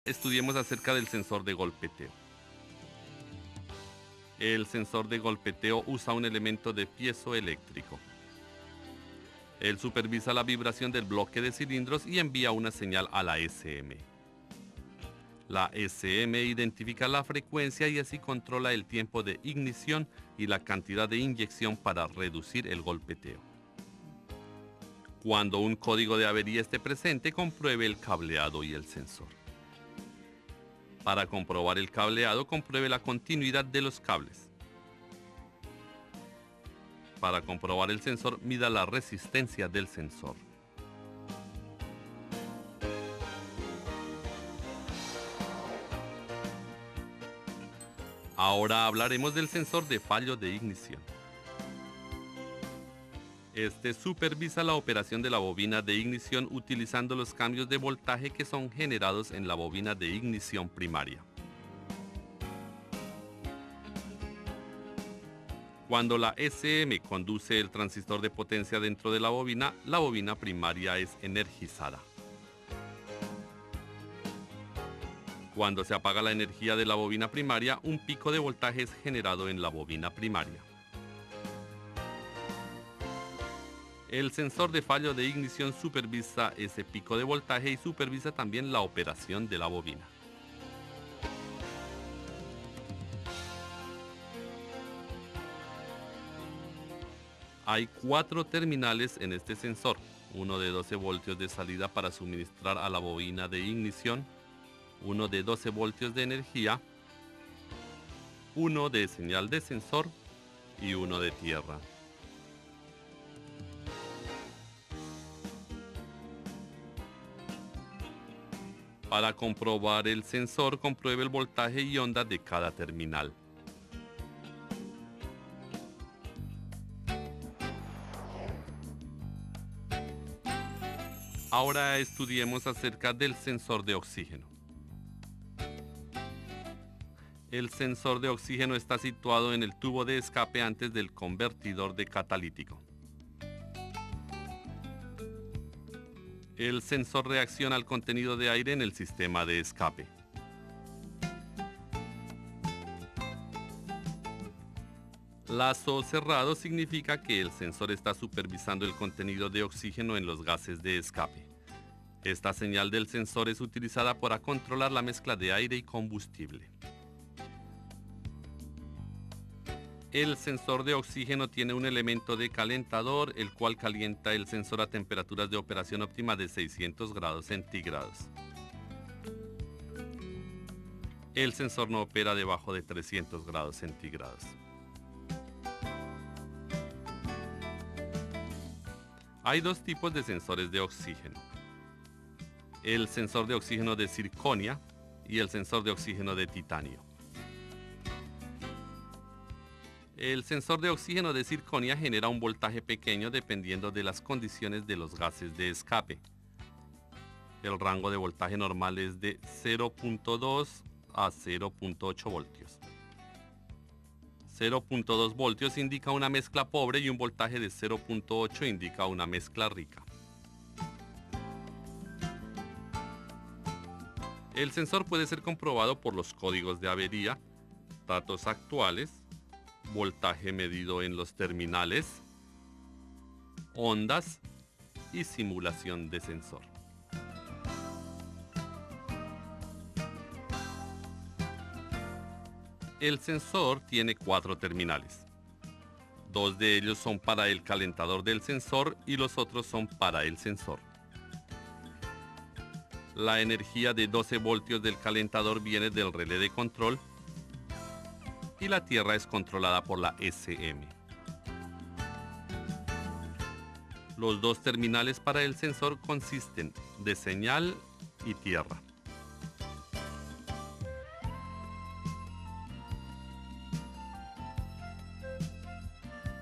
Estudiemos acerca del sensor de golpeteo. El sensor de golpeteo usa un elemento de piezoeléctrico. Él supervisa la vibración del bloque de cilindros y envía una señal a la SM. La SM identifica la frecuencia y así controla el tiempo de ignición y la cantidad de inyección para reducir el golpeteo. Cuando un código de avería esté presente, compruebe el cableado y el sensor. Para comprobar el cableado, compruebe la continuidad de los cables. Para comprobar el sensor, mida la resistencia del sensor. Ahora hablaremos del sensor de fallo de ignición. Este supervisa la operación de la bobina de ignición utilizando los cambios de voltaje que son generados en la bobina de ignición primaria. Cuando la SM conduce el transistor de potencia dentro de la bobina primaria es energizada. Cuando se apaga la energía de la bobina primaria, un pico de voltaje es generado en la bobina primaria. El sensor de fallo de ignición supervisa ese pico de voltaje y supervisa también la operación de la bobina. Hay 4 terminales en este sensor, uno de 12 voltios de salida para suministrar a la bobina de ignición, uno de 12 voltios de energía, uno de señal de sensor y uno de tierra. Para comprobar el sensor, compruebe el voltaje y onda de cada terminal. Ahora estudiemos acerca del sensor de oxígeno. El sensor de oxígeno está situado en el tubo de escape antes del convertidor de catalítico. El sensor reacciona al contenido de aire en el sistema de escape. Lazo cerrado significa que el sensor está supervisando el contenido de oxígeno en los gases de escape. Esta señal del sensor es utilizada para controlar la mezcla de aire y combustible. El sensor de oxígeno tiene un elemento de calentador, el cual calienta el sensor a temperaturas de operación óptima de 600 grados centígrados. El sensor no opera debajo de 300 grados centígrados. Hay 2 tipos de sensores de oxígeno. El sensor de oxígeno de circonia y el sensor de oxígeno de titanio. El sensor de oxígeno de circonia genera un voltaje pequeño dependiendo de las condiciones de los gases de escape. El rango de voltaje normal es de 0.2 a 0.8 voltios. 0.2 voltios indica una mezcla pobre y un voltaje de 0.8 indica una mezcla rica. El sensor puede ser comprobado por los códigos de avería, datos actuales, voltaje medido en los terminales, ondas y simulación de sensor. El sensor tiene 4 terminales. 2 de ellos son para el calentador del sensor y los otros son para el sensor. La energía de 12 voltios del calentador viene del relé de control y la tierra es controlada por la SM. Los 2 terminales para el sensor consisten de señal y tierra.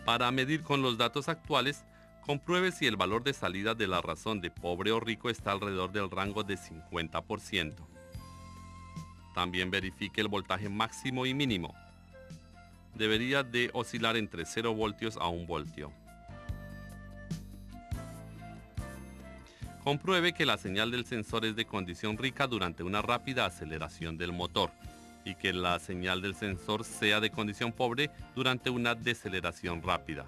Para medir con los datos actuales, compruebe si el valor de salida de la razón de pobre o rico está alrededor del rango de 50%. También verifique el voltaje máximo y mínimo. Debería de oscilar entre 0 voltios a 1 voltio. Compruebe que la señal del sensor es de condición rica durante una rápida aceleración del motor y que la señal del sensor sea de condición pobre durante una deceleración rápida.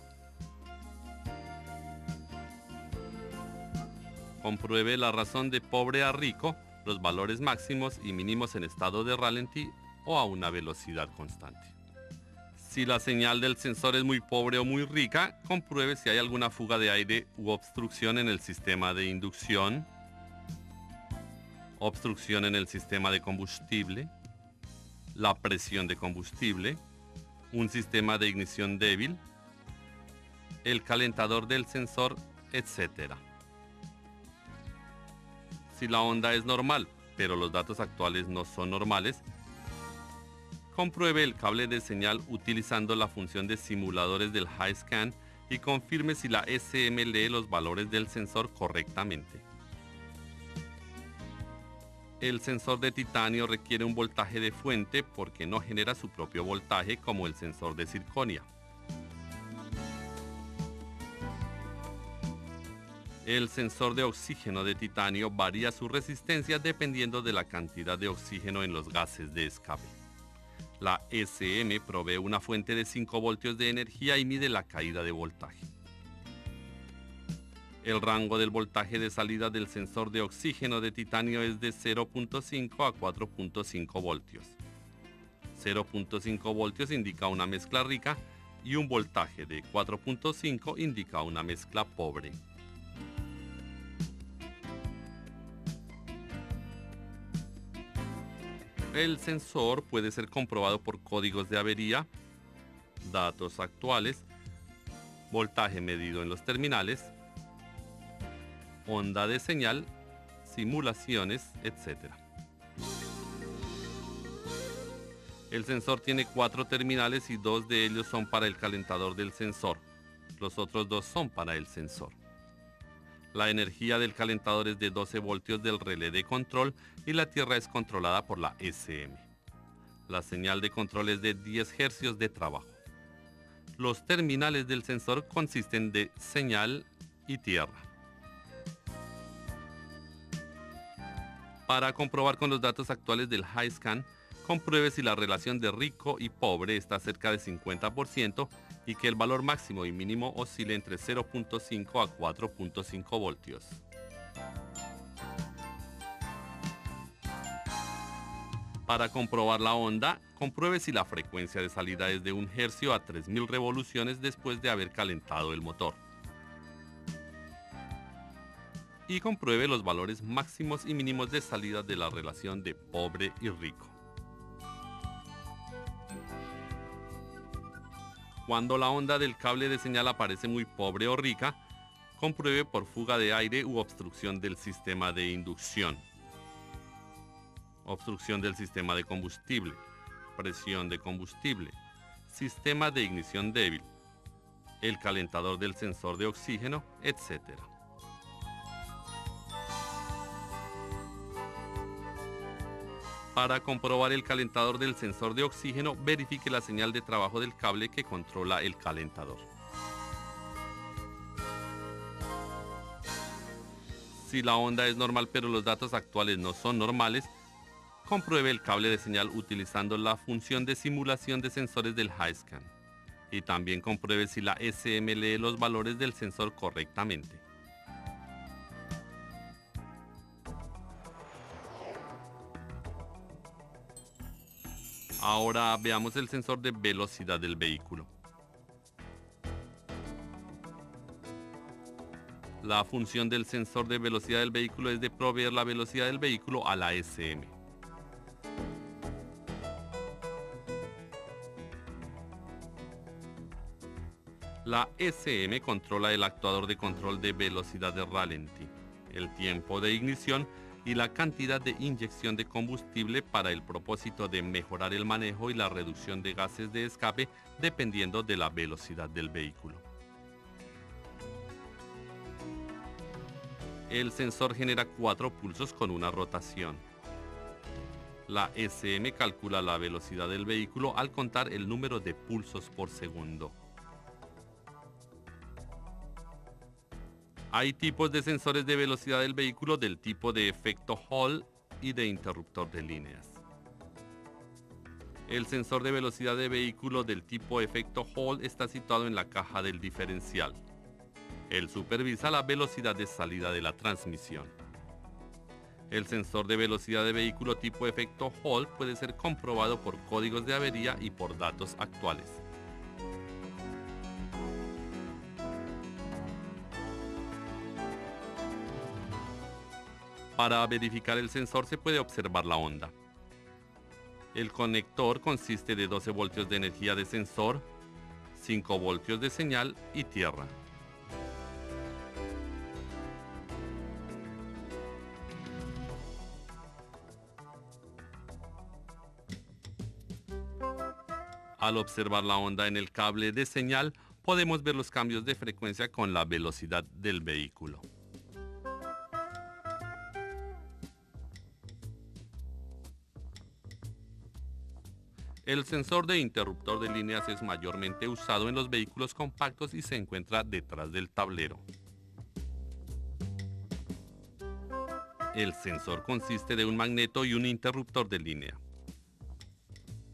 Compruebe la razón de pobre a rico, los valores máximos y mínimos en estado de ralentí o a una velocidad constante. Si la señal del sensor es muy pobre o muy rica, compruebe si hay alguna fuga de aire u obstrucción en el sistema de inducción, obstrucción en el sistema de combustible, la presión de combustible, un sistema de ignición débil, el calentador del sensor, etc. Si la onda es normal, pero los datos actuales no son normales, compruebe el cable de señal utilizando la función de simuladores del HiScan y confirme si la SM lee los valores del sensor correctamente. El sensor de titanio requiere un voltaje de fuente porque no genera su propio voltaje como el sensor de circonia. El sensor de oxígeno de titanio varía su resistencia dependiendo de la cantidad de oxígeno en los gases de escape. La SM provee una fuente de 5 voltios de energía y mide la caída de voltaje. El rango del voltaje de salida del sensor de oxígeno de titanio es de 0.5 a 4.5 voltios. 0.5 voltios indica una mezcla rica y un voltaje de 4.5 indica una mezcla pobre. El sensor puede ser comprobado por códigos de avería, datos actuales, voltaje medido en los terminales, onda de señal, simulaciones, etc. El sensor tiene 4 terminales y 2 de ellos son para el calentador del sensor. Los otros 2 son para el sensor. La energía del calentador es de 12 voltios del relé de control y la tierra es controlada por la SM. La señal de control es de 10 Hz de trabajo. Los terminales del sensor consisten de señal y tierra. Para comprobar con los datos actuales del HiScan, compruebe si la relación de rico y pobre está cerca de 50% y que el valor máximo y mínimo oscile entre 0.5 a 4.5 voltios. Para comprobar la onda, compruebe si la frecuencia de salida es de 1 Hz a 3000 revoluciones después de haber calentado el motor. Y compruebe los valores máximos y mínimos de salida de la relación de pobre y rico. Cuando la onda del cable de señal aparece muy pobre o rica, compruebe por fuga de aire u obstrucción del sistema de inducción, obstrucción del sistema de combustible, presión de combustible, sistema de ignición débil, el calentador del sensor de oxígeno, etc. Para comprobar el calentador del sensor de oxígeno, verifique la señal de trabajo del cable que controla el calentador. Si la onda es normal pero los datos actuales no son normales, compruebe el cable de señal utilizando la función de simulación de sensores del HiScan. Y también compruebe si la SM lee los valores del sensor correctamente. Ahora veamos el sensor de velocidad del vehículo. La función del sensor de velocidad del vehículo es de proveer la velocidad del vehículo a la SM. La SM controla el actuador de control de velocidad de ralentí, el tiempo de ignición y la cantidad de inyección de combustible para el propósito de mejorar el manejo y la reducción de gases de escape dependiendo de la velocidad del vehículo. El sensor genera 4 pulsos con una rotación. La SM calcula la velocidad del vehículo al contar el número de pulsos por segundo. Hay tipos de sensores de velocidad del vehículo del tipo de efecto Hall y de interruptor de líneas. El sensor de velocidad de vehículo del tipo efecto Hall está situado en la caja del diferencial. Él supervisa la velocidad de salida de la transmisión. El sensor de velocidad de vehículo tipo efecto Hall puede ser comprobado por códigos de avería y por datos actuales. Para verificar el sensor se puede observar la onda. El conector consiste de 12 voltios de energía de sensor, 5 voltios de señal y tierra. Al observar la onda en el cable de señal, podemos ver los cambios de frecuencia con la velocidad del vehículo. El sensor de interruptor de líneas es mayormente usado en los vehículos compactos y se encuentra detrás del tablero. El sensor consiste de un magneto y un interruptor de línea.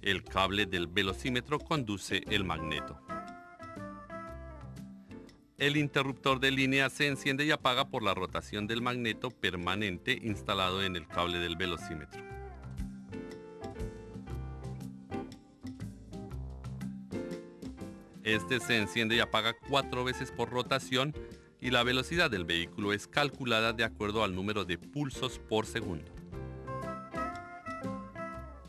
El cable del velocímetro conduce el magneto. El interruptor de línea se enciende y apaga por la rotación del magneto permanente instalado en el cable del velocímetro. Este se enciende y apaga 4 veces por rotación y la velocidad del vehículo es calculada de acuerdo al número de pulsos por segundo.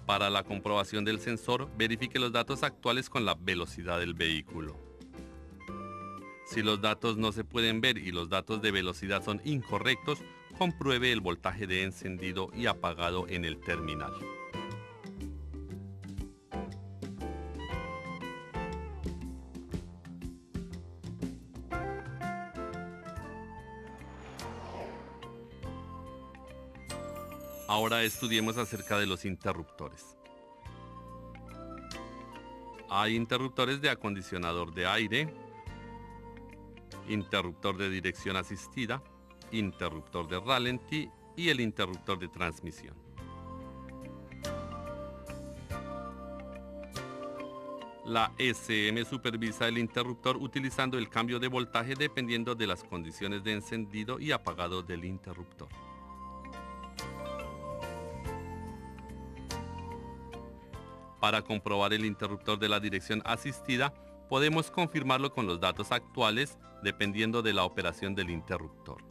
Para la comprobación del sensor, verifique los datos actuales con la velocidad del vehículo. Si los datos no se pueden ver y los datos de velocidad son incorrectos, compruebe el voltaje de encendido y apagado en el terminal. Ahora estudiemos acerca de los interruptores. Hay interruptores de acondicionador de aire, interruptor de dirección asistida, interruptor de ralentí y el interruptor de transmisión. La SM supervisa el interruptor utilizando el cambio de voltaje dependiendo de las condiciones de encendido y apagado del interruptor. Para comprobar el interruptor de la dirección asistida, podemos confirmarlo con los datos actuales dependiendo de la operación del interruptor.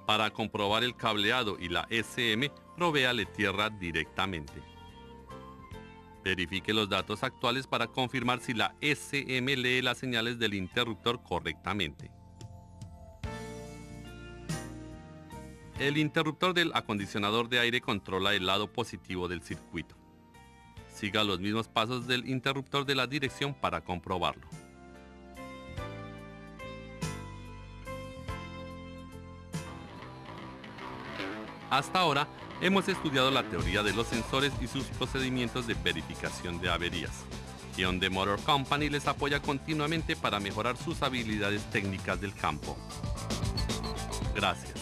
Para comprobar el cableado y la SM, provéale tierra directamente. Verifique los datos actuales para confirmar si la SM lee las señales del interruptor correctamente. El interruptor del acondicionador de aire controla el lado positivo del circuito. Siga los mismos pasos del interruptor de la dirección para comprobarlo. Hasta ahora, hemos estudiado la teoría de los sensores y sus procedimientos de verificación de averías. Hyundai Motor Company les apoya continuamente para mejorar sus habilidades técnicas del campo. Gracias.